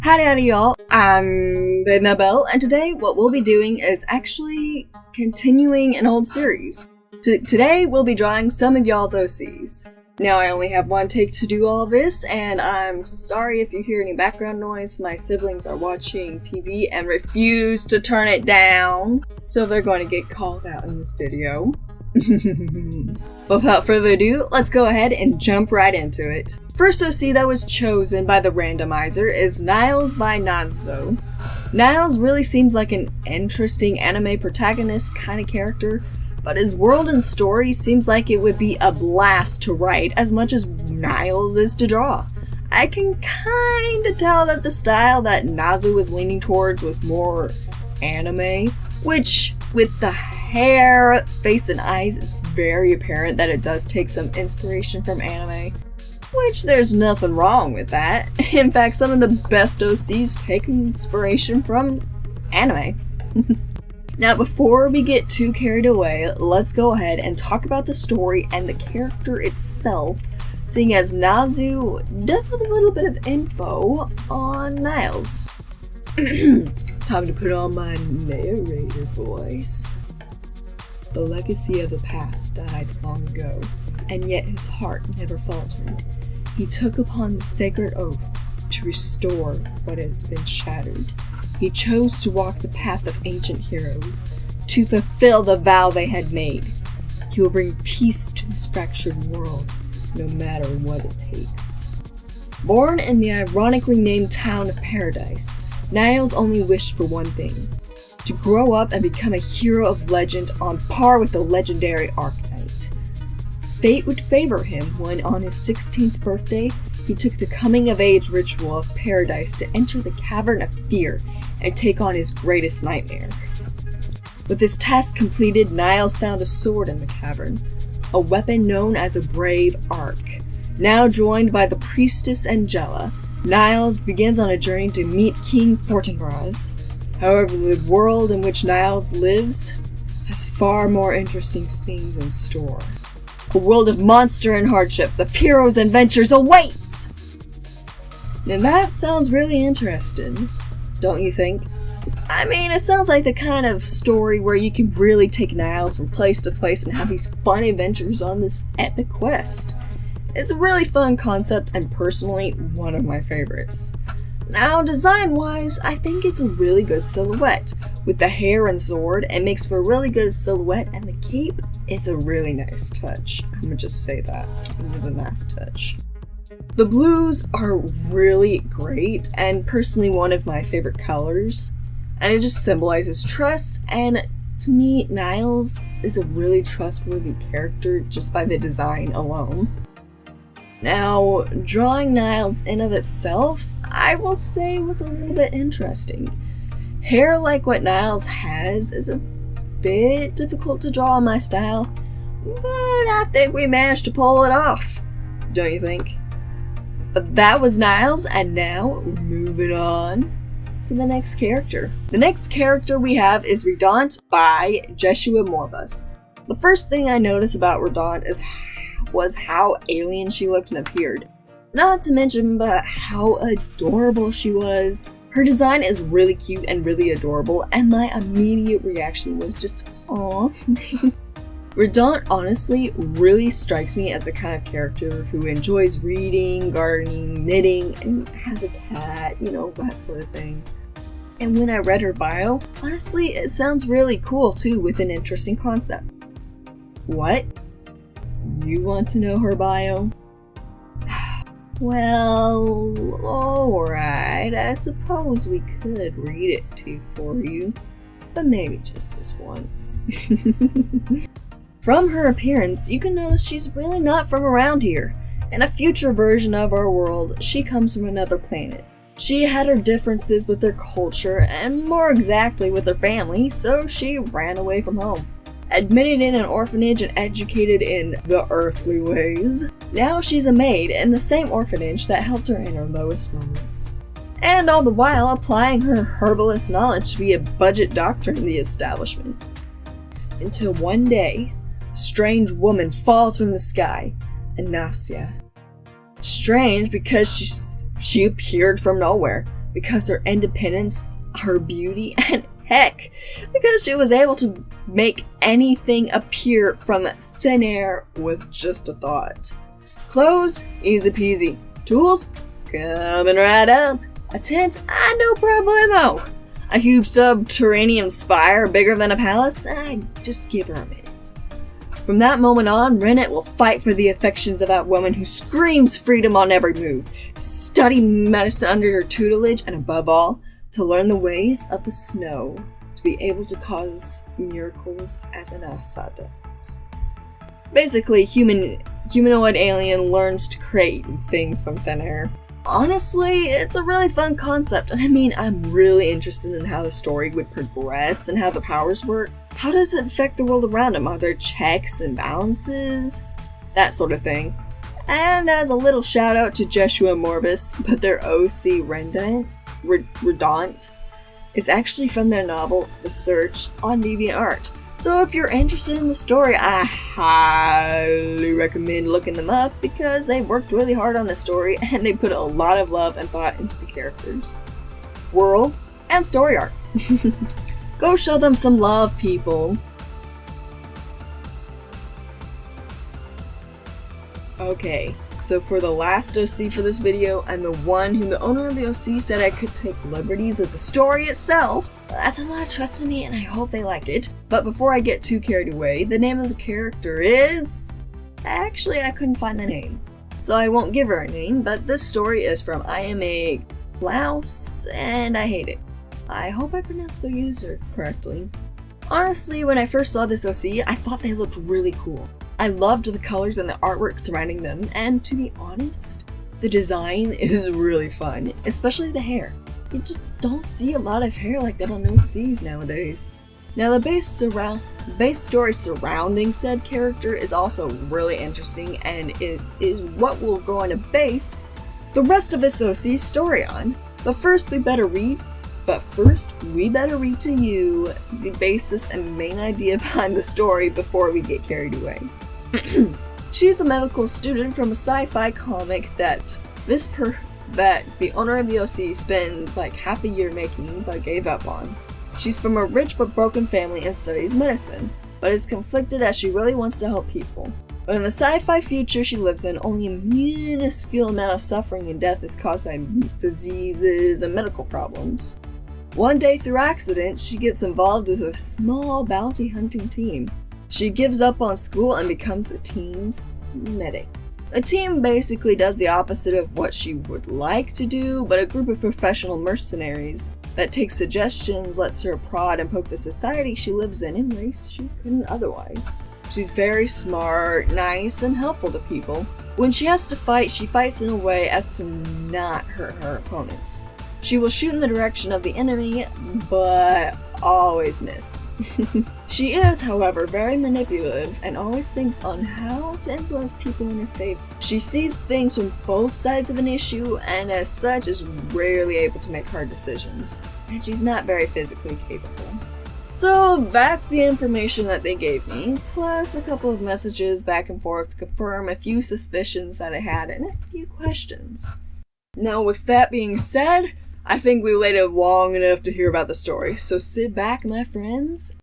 Howdy y'all, I'm PaintThatBell, and today what we'll be doing is actually continuing an old series. Today we'll be drawing some of y'all's OCs. Now I only have one take to do all this, and I'm sorry if you hear any background noise. My siblings are watching TV and refuse to turn it down, so they're going to get called out in this video. Without further ado, let's go ahead and jump right into it. First OC that was chosen by the randomizer is Niles by Nazo. Niles really seems like an interesting anime protagonist kind of character, but his world and story seems like it would be a blast to write as much as Niles is to draw. I can kinda tell that the style that Nazo was leaning towards was more anime, which with the hair, face, and eyes, it's very apparent that it does take some inspiration from anime. Which there's nothing wrong with that. In fact, some of the best OCs take inspiration from anime. Now, before we get too carried away, let's go ahead and talk about the story and the character itself, seeing as Nazu does have a little bit of info on Niles. Time to put on my narrator voice. The legacy of the past died long ago, and yet his heart never faltered. He took upon the sacred oath to restore what had been shattered. He chose to walk the path of ancient heroes, to fulfill the vow they had made. He will bring peace to this fractured world, no matter what it takes. Born in the ironically named town of Paradise, Niles only wished for one thing: to grow up and become a hero of legend on par with the legendary Arcanite. Fate would favor him when, on his 16th birthday, he took the coming-of-age ritual of Paradise to enter the Cavern of Fear and take on his greatest nightmare. With his task completed, Niles found a sword in the cavern, a weapon known as a brave arc. Now joined by the priestess Angela, Niles begins on a journey to meet King Fortinbras. However, the world in which Niles lives has far more interesting things in store. A world of monster and hardships, of heroes and adventures awaits! Now that sounds really interesting, don't you think? I mean, it sounds like the kind of story where you can really take Niles from place to place and have these fun adventures on this epic quest. It's a really fun concept and personally one of my favorites. Now, design-wise, I think it's a really good silhouette. With the hair and sword, it makes for a really good silhouette, and the cape is a really nice touch. I'm gonna just say that. It is a nice touch. The blues are really great, and personally one of my favorite colors. And it just symbolizes trust, and to me, Niles is a really trustworthy character just by the design alone. Now, drawing Niles in of itself, I will say was a little bit interesting. Hair like what Niles has is a bit difficult to draw in my style, but I think we managed to pull it off, don't you think? But that was Niles, and now moving on to the next character. The next character we have is Redaunt by Jeshua Morbus. The first thing I noticed about Redaunt was how alien she looked and appeared. Not to mention but how adorable she was. Her design is really cute and really adorable, and my immediate reaction was just aww. Redaunt honestly really strikes me as the kind of character who enjoys reading, gardening, knitting, and has a cat, that sort of thing. And when I read her bio, honestly, it sounds really cool too, with an interesting concept. What? You want to know her bio? Well, alright, I suppose we could read it for you, but maybe just this once. From her appearance, you can notice she's really not from around here. In a future version of our world, she comes from another planet. She had her differences with her culture, and more exactly with her family, so she ran away from home. Admitted in an orphanage and educated in the earthly ways. Now she's a maid in the same orphanage that helped her in her lowest moments. And all the while applying her herbalist knowledge to be a budget doctor in the establishment. Until one day, a strange woman falls from the sky, Inacia. Strange because she appeared from nowhere. because her independence, her beauty, and heck, because she was able to make anything appear from thin air with just a thought. Clothes, easy peasy. Tools, coming right up. A tent, no problemo. A huge subterranean spire bigger than a palace, just give her a minute. From that moment on, Rennet will fight for the affections of that woman who screams freedom on every move, to study medicine under her tutelage, and above all, to learn the ways of the snow, to be able to cause miracles as an Asa does. Basically, humanoid alien learns to create things from thin air. Honestly, it's a really fun concept, and I mean, I'm really interested in how the story would progress and how the powers work. How does it affect the world around them? Are there checks and balances? That sort of thing. And as a little shout out to Joshua Morbus, but their OC Redaunt is actually from their novel The Search on DeviantArt. So if you're interested in the story, I highly recommend looking them up because they worked really hard on the story and they put a lot of love and thought into the characters, world, and story art. Go show them some love, people. Okay, so for the last OC for this video, and the one whom the owner of the OC said I could take liberties with the story itself, that's a lot of trust in me and I hope they like it. But before I get too carried away, the name of the character is... Actually, I couldn't find the name, so I won't give her a name, but this story is from I Am a Klaus, and I hate it. I hope I pronounced their user correctly. Honestly, when I first saw this OC, I thought they looked really cool. I loved the colors and the artwork surrounding them, and to be honest, the design is really fun, especially the hair. You just don't see a lot of hair like that on OCs nowadays. Now the base story surrounding said character is also really interesting, and it is what we're going to base the rest of this OC story on. But first we better read to you the basis and main idea behind the story before we get carried away. She's a medical student from a sci-fi comic that the owner of the OC spends like half a year making but gave up on. She's from a rich but broken family and studies medicine, but is conflicted as she really wants to help people. But in the sci-fi future she lives in, only a minuscule amount of suffering and death is caused by diseases and medical problems. One day through accident, she gets involved with a small bounty hunting team. She gives up on school and becomes the team's medic. The team basically does the opposite of what she would like to do, but a group of professional mercenaries that take suggestions, lets her prod and poke the society she lives in ways she couldn't otherwise. She's very smart, nice, and helpful to people. When she has to fight, she fights in a way as to not hurt her opponents. She will shoot in the direction of the enemy, but always miss. She is, however, very manipulative and always thinks on how to influence people in her favor. She sees things from both sides of an issue and as such is rarely able to make hard decisions. And she's not very physically capable. So that's the information that they gave me, plus a couple of messages back and forth to confirm a few suspicions that I had and a few questions. Now with that being said, I think we waited long enough to hear about the story, so sit back, my friends.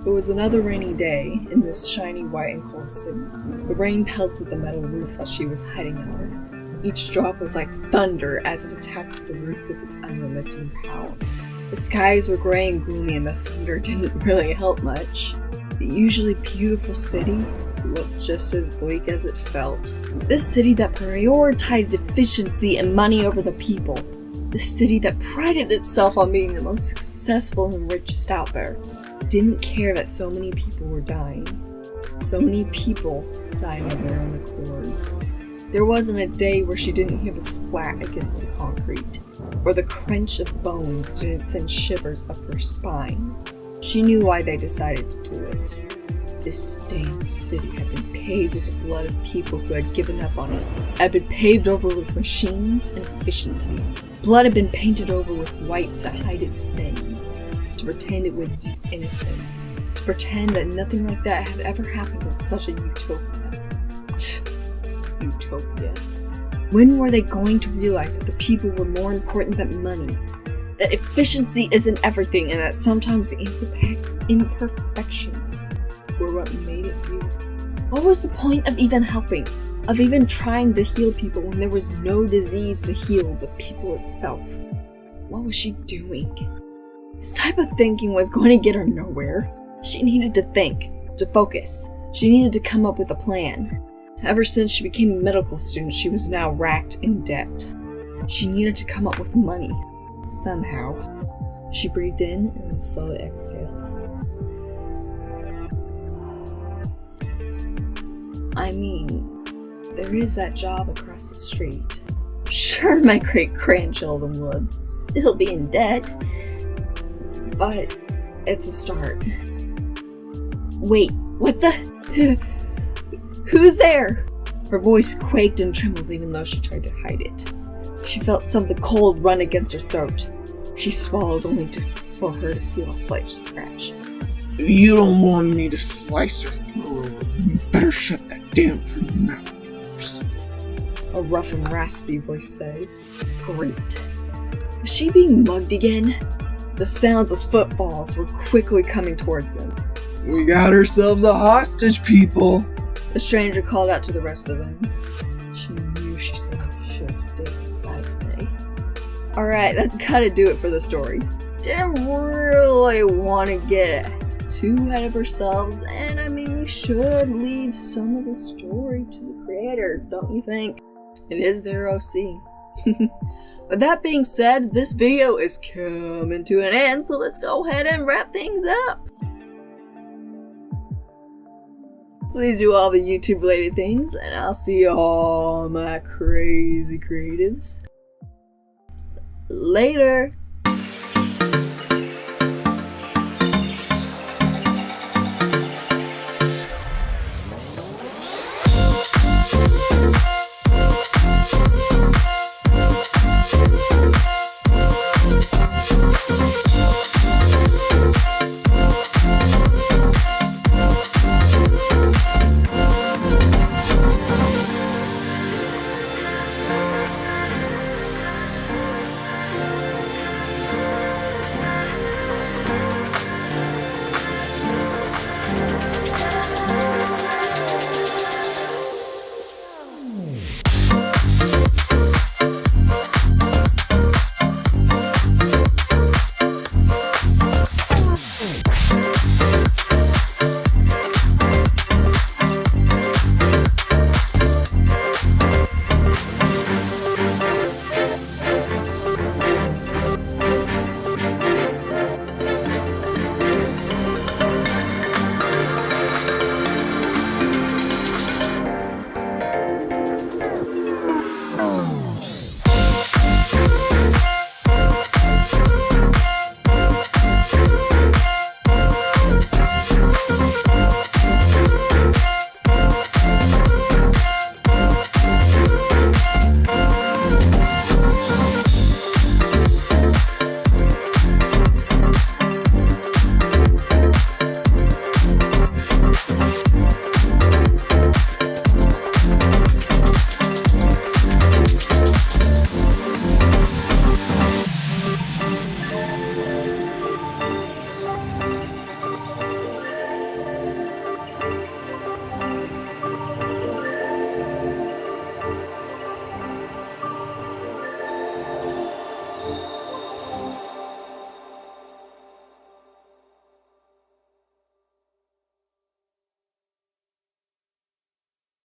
It was another rainy day in this shiny white and cold city. The rain pelted the metal roof that she was hiding under. Each drop was like thunder as it attacked the roof with its unremitting power. The skies were gray and gloomy and the thunder didn't really help much. The usually beautiful city looked just as bleak as it felt. This city that prioritized efficiency and money over the people. This city that prided itself on being the most successful and richest out there. Didn't care that so many people were dying. So many people dying of their own accords. There wasn't a day where she didn't hear the splat against the concrete, or the crunch of bones didn't send shivers up her spine. She knew why they decided to do it. This damn city had been paved with the blood of people who had given up on it. It had been paved over with machines and efficiency. Blood had been painted over with white to hide its sins, to pretend it was innocent, to pretend that nothing like that had ever happened in such a utopia. Utopia. When were they going to realize that the people were more important than money? That efficiency isn't everything, and that sometimes the imperfections were what made it real? What was the point of even helping? Of even trying to heal people when there was no disease to heal but people itself? What was she doing? This type of thinking was going to get her nowhere. She needed to think, to focus. She needed to come up with a plan. Ever since she became a medical student, she was now racked in debt. She needed to come up with money. Somehow. She breathed in and then slowly exhaled. I mean, there is that job across the street. Sure, my great-grandchildren would still be in debt, but it's a start. Wait, what the? Who's there? Her voice quaked and trembled even though she tried to hide it. She felt something cold run against her throat. She swallowed only for her to feel a slight scratch. You don't want me to slice your throat open. You better shut that damn freaking mouth first. A rough and raspy voice said. Great. Was she being mugged again? The sounds of footfalls were quickly coming towards them. We got ourselves a hostage, people. The stranger called out to the rest of them. She knew she should have stayed inside today. Alright, that's gotta do it for the story. Didn't really want to get too ahead of ourselves, and I mean, we should leave some of the story to the creator, don't you think? It is their OC. With that being said, this video is coming to an end, so let's go ahead and wrap things up. Please do all the YouTube related things, and I'll see all my crazy creatives later.